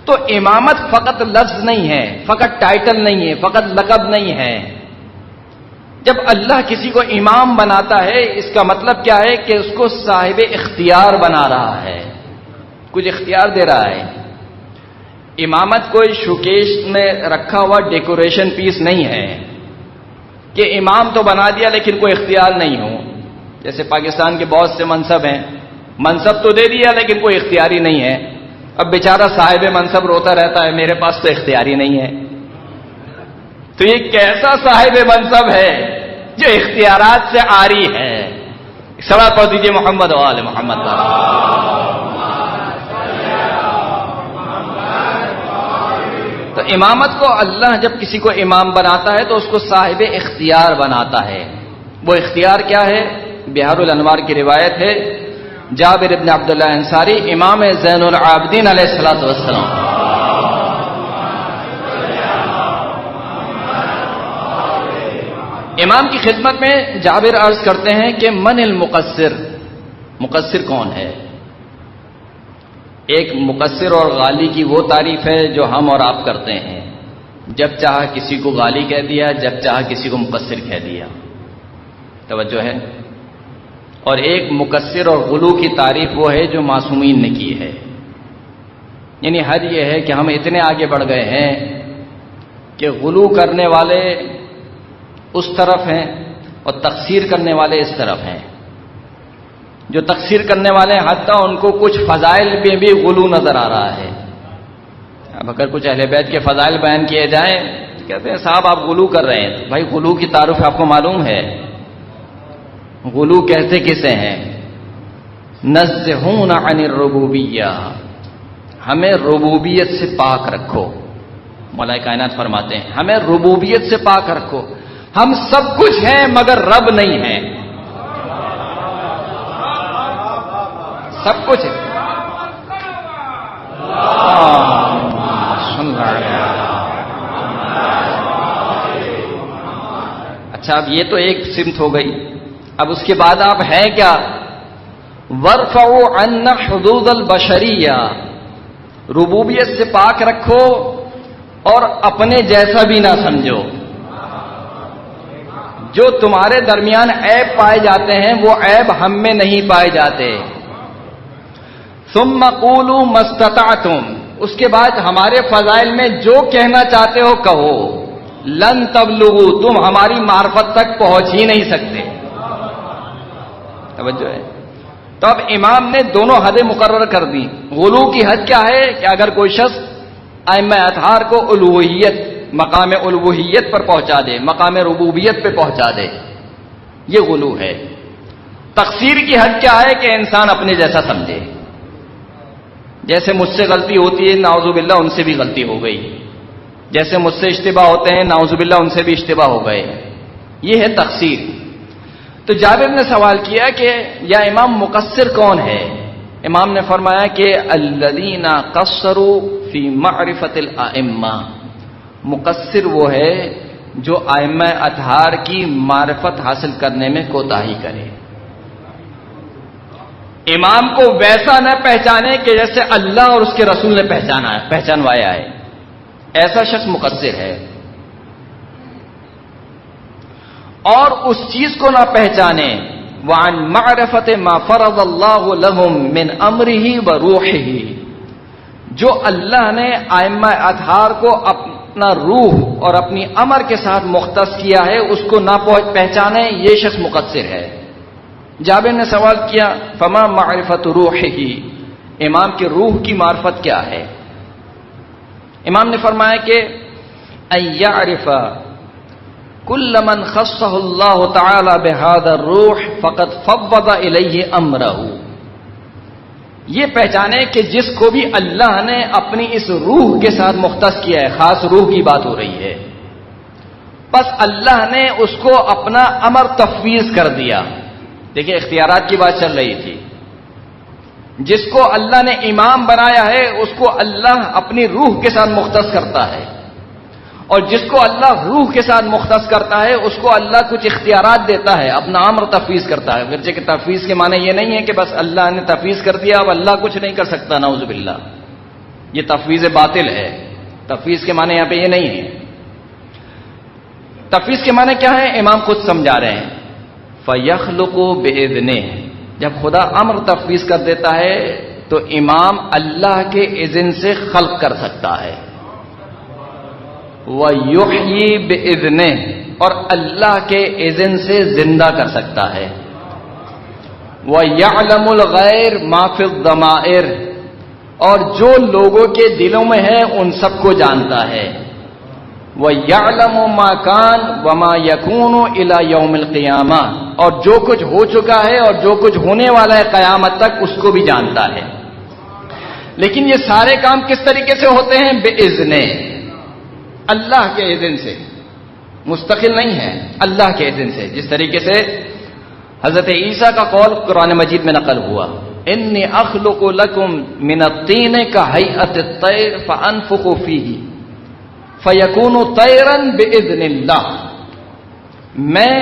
تو امامت فقط لفظ نہیں ہے، فقط ٹائٹل نہیں ہے، فقط لقب نہیں ہے. جب اللہ کسی کو امام بناتا ہے اس کا مطلب کیا ہے کہ اس کو صاحب اختیار بنا رہا ہے، کچھ اختیار دے رہا ہے. امامت کوئی شوکیس میں رکھا ہوا ڈیکوریشن پیس نہیں ہے کہ امام تو بنا دیا لیکن کوئی اختیار نہیں ہو. جیسے پاکستان کے بہت سے منصب ہیں، منصب تو دے دیا لیکن کوئی اختیاری نہیں ہے. اب بیچارہ صاحب منصب روتا رہتا ہے میرے پاس تو اختیاری نہیں ہے. تو یہ کیسا صاحب منصب ہے جو اختیارات سے عاری ہے؟ صلوات پڑھ دیجیے محمد و آل محمد. تو امامت کو اللہ جب کسی کو امام بناتا ہے تو اس کو صاحب اختیار بناتا ہے. وہ اختیار کیا ہے؟ بحار الانوار کی روایت ہے، جابر ابن عبداللہ انصاری امام زین العابدین علیہ الصلوۃ والسلام، امام کی خدمت میں جابر عرض کرتے ہیں کہ من المقصر، مقصر کون ہے؟ ایک مقصر اور غالی کی وہ تعریف ہے جو ہم اور آپ کرتے ہیں، جب چاہا کسی کو غالی کہہ دیا، جب چاہا کسی کو مقصر کہہ دیا. توجہ ہے. اور ایک مقصر اور غلو کی تعریف وہ ہے جو معصومین نے کی ہے. یعنی حد یہ ہے کہ ہم اتنے آگے بڑھ گئے ہیں کہ غلو کرنے والے اس طرف ہیں اور تقصیر کرنے والے اس طرف ہیں. جو تقصیر کرنے والے ہیں حتیٰ ان کو کچھ فضائل میں بھی غلو نظر آ رہا ہے. اب اگر کچھ اہل بیت کے فضائل بیان کیے جائیں تو کہتے ہیں صاحب آپ غلو کر رہے ہیں. بھائی غلو کی تعارف آپ کو معلوم ہے؟ غلو کہتے کسے ہیں؟ نزہون عن الربوبیہ، ہمیں ربوبیت سے پاک رکھو. مولا کائنات فرماتے ہیں ہمیں ربوبیت سے پاک رکھو. ہم سب کچھ ہیں مگر رب نہیں ہیں. سب کچھ ہے. اچھا اب یہ تو ایک سمت ہو گئی. اب اس کے بعد آپ ہیں کیا؟ وَارْفَعُوا عَنَّا حُدُودَ الْبَشَرِيَّةِ، ربوبیت سے پاک رکھو اور اپنے جیسا بھی نہ سمجھو. جو تمہارے درمیان عیب پائے جاتے ہیں وہ عیب ہم میں نہیں پائے جاتے. ثُمَّ قُولُوا مَا اسْتَطَعْتُمْ، اس کے بعد ہمارے فضائل میں جو کہنا چاہتے ہو کہو. لن تبلغوا، تم ہماری معرفت تک پہنچ ہی نہیں سکتے. توجہ ہے. تو اب امام نے دونوں حدیں مقرر کر دی. غلو کی حد کیا ہے کہ اگر کوئی شخص ائمہ اطہار کو الوہیت، مقام الوہیت پر پہنچا دے، مقام ربوبیت پہ پہنچا دے، یہ غلو ہے. تقصیر کی حد کیا ہے کہ انسان اپنے جیسا سمجھے. جیسے مجھ سے غلطی ہوتی ہے نعوذ باللہ ان سے بھی غلطی ہو گئی، جیسے مجھ سے اشتباہ ہوتے ہیں نعوذ باللہ ان سے بھی اشتباہ ہو گئے. یہ ہے تقصیر. تو جابر نے سوال کیا کہ یا امام مقصر کون ہے؟ امام نے فرمایا کہ الذین قصروا فی معرفت الائمہ، مقصر وہ ہے جو ائمہ اطہار کی معرفت حاصل کرنے میں کوتاہی کرے. امام کو ویسا نہ پہچانے کہ جیسے اللہ اور اس کے رسول نے پہچانوایا ہے، ایسا شخص مقصر ہے. اور اس چیز کو نہ پہچانے وعن معرفت ما فرض اللہ لهم من امرہ وروحہ، جو اللہ نے ائمہ اطہار کو اپنا روح اور اپنی امر کے ساتھ مختص کیا ہے اس کو نہ پہچانے، یہ شخص مقصر ہے. جابر نے سوال کیا فما معرفت روحہ، امام کے روح کی معرفت کیا ہے؟ امام نے فرمایا کہ ان یعرف کل من خصہ اللہ تعالی بہذا الروح فقد فوض الیہ امرہ، یہ پہچانے کہ جس کو بھی اللہ نے اپنی اس روح کے ساتھ مختص کیا ہے، خاص روح کی بات ہو رہی ہے، بس اللہ نے اس کو اپنا امر تفویض کر دیا. دیکھیں اختیارات کی بات چل رہی تھی. جس کو اللہ نے امام بنایا ہے اس کو اللہ اپنی روح کے ساتھ مختص کرتا ہے، اور جس کو اللہ روح کے ساتھ مختص کرتا ہے اس کو اللہ کچھ اختیارات دیتا ہے، اپنا امر تفویض کرتا ہے. گرچہ کہ تفویض کے معنی یہ نہیں ہے کہ بس اللہ نے تفویض کر دیا اب اللہ کچھ نہیں کر سکتا، نعوذ باللہ. یہ تفویض باطل ہے. تفویض کے معنی یہاں پہ یہ نہیں ہے. تفویض کے معنی کیا ہے؟ امام خود سمجھا رہے ہیں. فَيَخْلُقُ بِإِذْنِهِ، جب خدا امر تفویض کر دیتا ہے تو امام اللہ کے اذن سے خلق کر سکتا ہے. وَيُحْيِي بِإِذْنِهِ، اور اللہ کے اذن سے زندہ کر سکتا ہے. وَيَعْلَمُ الْغَيْرَ مَا فِي الضَّمَائِرِ، اور جو لوگوں کے دلوں میں ہے ان سب کو جانتا ہے. وَيَعْلَمُ مَا كَانَ وَمَا يَكُونُ إِلَى يَوْمِ الْقِيَامَةِ، اور جو کچھ ہو چکا ہے اور جو کچھ ہونے والا ہے قیامت تک اس کو بھی جانتا ہے. لیکن یہ سارے کام کس طریقے سے ہوتے ہیں؟ بِإِذْنِ، اللہ کے اذن سے، مستقل نہیں ہے، اللہ کے اذن سے. جس طریقے سے حضرت عیسیٰ کا قول قرآن مجید میں نقل ہوا، انی اخلق لکم من الطین کہیئۃ الطیر فانفخ فیہ فیکون طیرا باذن اللہ، میں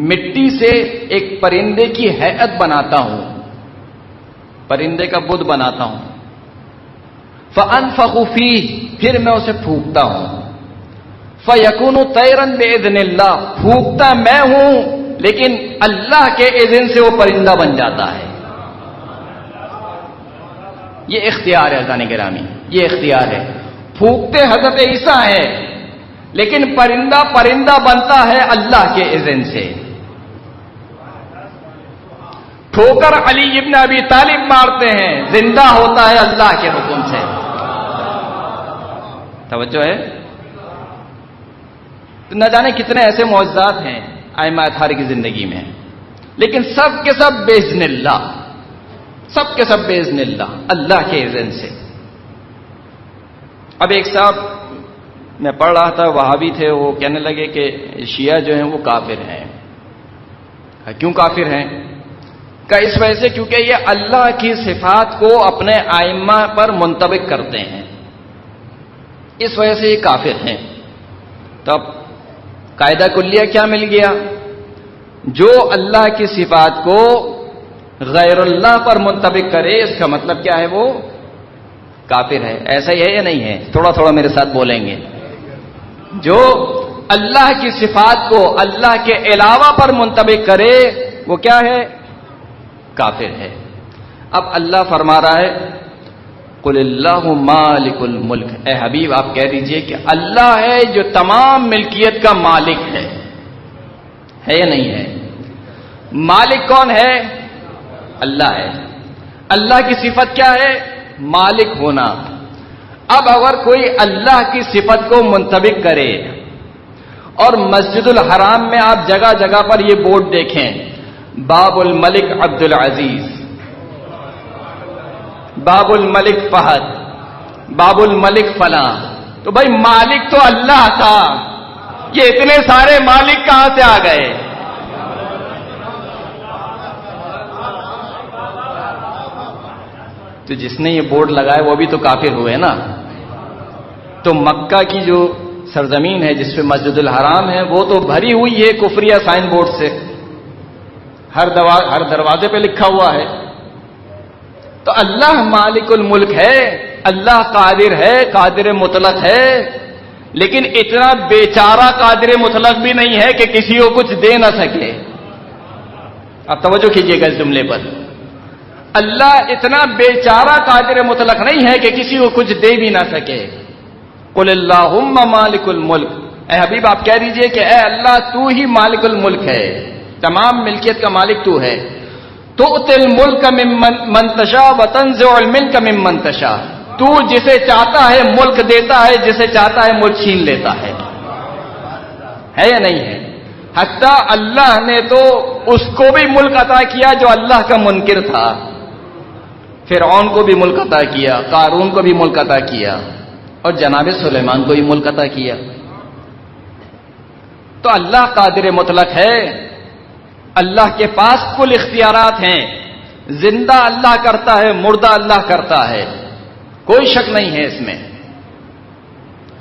مٹی سے ایک پرندے کی ہیئت بناتا ہوں، پرندے کا بدھ بناتا ہوں. فانفخ فیہ، پھر میں اسے پھونکتا ہوں. فیکون طیرا باذن اللہ، پھونکتا میں ہوں لیکن اللہ کے اذن سے وہ پرندہ بن جاتا ہے. یہ اختیار ہے عزیزان گرامی، یہ اختیار ہے. پھونکتے حضرت عیسیٰ ہے لیکن پرندہ بنتا ہے اللہ کے اذن سے. ٹھوکر علی ابن ابی طالب مارتے ہیں، زندہ ہوتا ہے اللہ کے حکم سے. توجہ ہے؟ تو نہ جانے کتنے ایسے معجزات ہیں ائمہ اطہار کی زندگی میں، لیکن سب کے سب باذن اللہ، سب کے سب باذن اللہ، اللہ کے اذن سے. اب ایک صاحب میں پڑھ رہا تھا، وہابی تھے، وہ کہنے لگے کہ شیعہ جو ہیں وہ کافر ہیں. کیوں کافر ہیں؟ کہ اس وجہ سے کیونکہ یہ اللہ کی صفات کو اپنے ائمہ پر منطبق کرتے ہیں، اس وجہ سے یہ کافر ہیں. تب قاعدہ کلیہ کیا مل گیا؟ جو اللہ کی صفات کو غیر اللہ پر منطبق کرے اس کا مطلب کیا ہے؟ وہ کافر ہے. ایسا ہی ہے یا نہیں ہے؟ تھوڑا تھوڑا میرے ساتھ بولیں گے. جو اللہ کی صفات کو اللہ کے علاوہ پر منطبق کرے وہ کیا ہے؟ کافر ہے. اب اللہ فرما رہا ہے قل اللہ مالک الملک، اے حبیب آپ کہہ دیجئے کہ اللہ ہے جو تمام ملکیت کا مالک ہے یا نہیں ہے؟ مالک کون ہے؟ اللہ ہے. اللہ کی صفت کیا ہے؟ مالک ہونا. اب اگر کوئی اللہ کی صفت کو منطبق کرے اور مسجد الحرام میں آپ جگہ جگہ پر یہ بورڈ دیکھیں، باب الملک عبد العزیز، باب الملک فہد، باب الملک فلاں، تو بھائی مالک تو اللہ تھا، یہ اتنے سارے مالک کہاں سے آ گئے؟ تو جس نے یہ بورڈ لگائے وہ بھی تو کافر ہوئے نا. تو مکہ کی جو سرزمین ہے جس پہ مسجد الحرام ہے وہ تو بھری ہوئی ہے کفریہ سائن بورڈ سے، ہر دروازے پہ لکھا ہوا ہے. تو اللہ مالک الملک ہے، اللہ قادر ہے، قادر مطلق ہے، لیکن اتنا بیچارہ قادر مطلق بھی نہیں ہے کہ کسی کو کچھ دے نہ سکے. اب توجہ کیجیے گا اس جملے پر. اللہ اتنا بیچارہ قادر مطلق نہیں ہے کہ کسی کو کچھ دے بھی نہ سکے. قل اللہم مالک الملک، اے حبیب آپ کہہ دیجئے کہ اے اللہ تو ہی مالک الملک ہے، تمام ملکیت کا مالک تو ہے. تؤتی الملک ممن تشاء وتنزع الملک ممن تشاء، تو جسے چاہتا ہے ملک دیتا ہے، جسے چاہتا ہے ملک چھین لیتا ہے یا نہیں ہے؟ حتیٰ اللہ نے تو اس کو بھی ملک عطا کیا جو اللہ کا منکر تھا. فرعون کو بھی ملک عطا کیا، قارون کو بھی ملک عطا کیا، اور جناب سلیمان کو بھی ملک عطا کیا. تو اللہ قادر مطلق ہے، اللہ کے پاس کل اختیارات ہیں. زندہ اللہ کرتا ہے، مردہ اللہ کرتا ہے، کوئی شک نہیں ہے اس میں.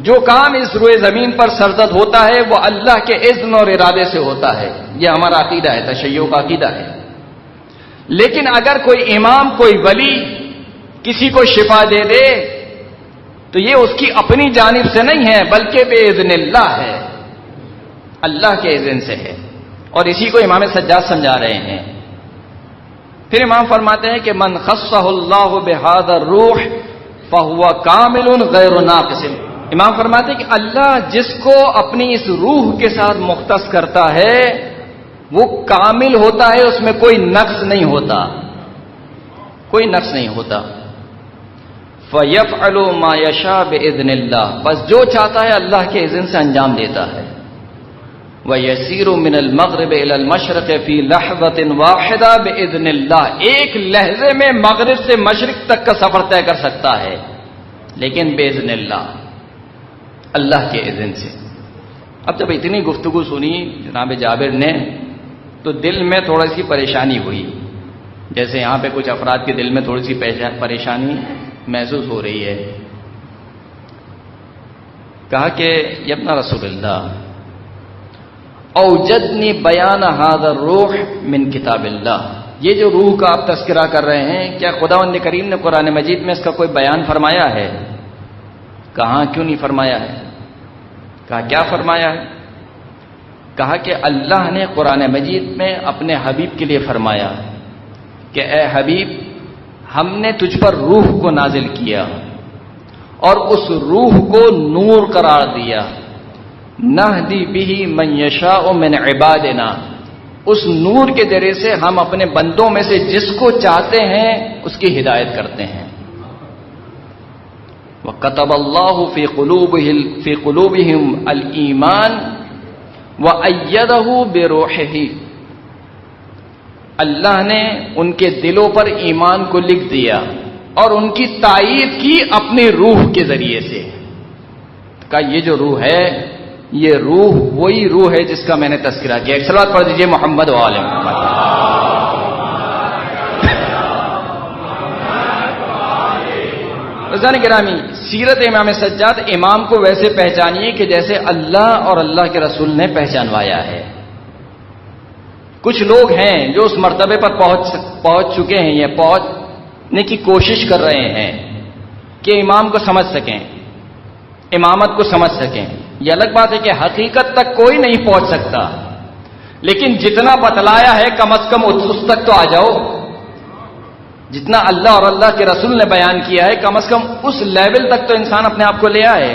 جو کام اس روئے زمین پر سرزد ہوتا ہے وہ اللہ کے اذن اور ارادے سے ہوتا ہے. یہ ہمارا عقیدہ ہے، تشیع کا عقیدہ ہے. لیکن اگر کوئی امام، کوئی ولی کسی کو شفا دے دے تو یہ اس کی اپنی جانب سے نہیں ہے بلکہ باذن اللہ ہے، اللہ کے اذن سے ہے، اور اسی کو امام سجاد سمجھا رہے ہیں۔ پھر امام فرماتے ہیں کہ من خصہ اللہ بہذا الروح فہو کامل غیر ناقص۔ امام فرماتے ہیں کہ اللہ جس کو اپنی اس روح کے ساتھ مختص کرتا ہے وہ کامل ہوتا ہے، اس میں کوئی نقص نہیں ہوتا، کوئی نقص نہیں ہوتا۔ فَيَفْعَلُ مَا يَشَاءُ بِإِذْنِ اللَّهِ، بس جو چاہتا ہے اللہ کے اذن سے انجام دیتا ہے۔ وَيَسِيرُ مِنَ الْمَغْرِبِ إِلَى الْمَشْرِقِ فِي لَحْظَةٍ وَاحِدَةٍ بِإِذْنِ اللَّهِ، ایک لحظے میں مغرب سے مشرق تک کا سفر طے کر سکتا ہے، لیکن بِإِذْنِ اللَّهِ، اللہ کے اذن سے۔ اب جب اتنی گفتگو سنی جناب جابر نے تو دل میں تھوڑی سی پریشانی ہوئی، جیسے یہاں پہ کچھ افراد کے دل میں تھوڑی سی پریشانی محسوس ہو رہی ہے۔ کہا کہ ابن رسول اللہ اوجدنی بیان ھذا الروح من کتاب اللہ، یہ جو روح کا آپ تذکرہ کر رہے ہیں کیا خداوند کریم نے قرآن مجید میں اس کا کوئی بیان فرمایا ہے؟ کہاں کیوں نہیں فرمایا ہے؟ کہا کیا فرمایا ہے؟ کہا کہ اللہ نے قرآن مجید میں اپنے حبیب کے لیے فرمایا کہ اے حبیب ہم نے تجھ پر روح کو نازل کیا اور اس روح کو نور قرار دیا، نہدی بہ من یشاء من عبادنا، اس نور کے ذریعے سے ہم اپنے بندوں میں سے جس کو چاہتے ہیں اس کی ہدایت کرتے ہیں۔ وَكَتَبَ اللَّهُ فِي قُلُوبِهِمْ الْإِيمَانَ وَأَيَّدَهُ بِرُوحِهِ، اللہ نے ان کے دلوں پر ایمان کو لکھ دیا اور ان کی تائید کی اپنی روح کے ذریعے سے۔ کہا یہ جو روح ہے یہ روح وہی روح ہے جس کا میں نے تذکرہ کیا۔ ایک صلوات پڑھ دیجئے محمد و آل محمد۔ عزیزان گرامی، سیرت امام سجاد امام کو ویسے پہچانیے کہ جیسے اللہ اور اللہ کے رسول نے پہچانوایا ہے۔ کچھ لوگ ہیں جو اس مرتبے پر پہنچ چکے ہیں یا پہنچنے کی کوشش کر رہے ہیں کہ امام کو سمجھ سکیں، امامت کو سمجھ سکیں۔ یہ الگ بات ہے کہ حقیقت تک کوئی نہیں پہنچ سکتا، لیکن جتنا بتلایا ہے کم از کم اس تک تو آ جاؤ، جتنا اللہ اور اللہ کے رسول نے بیان کیا ہے کم از کم اس لیول تک تو انسان اپنے آپ کو لے آئے۔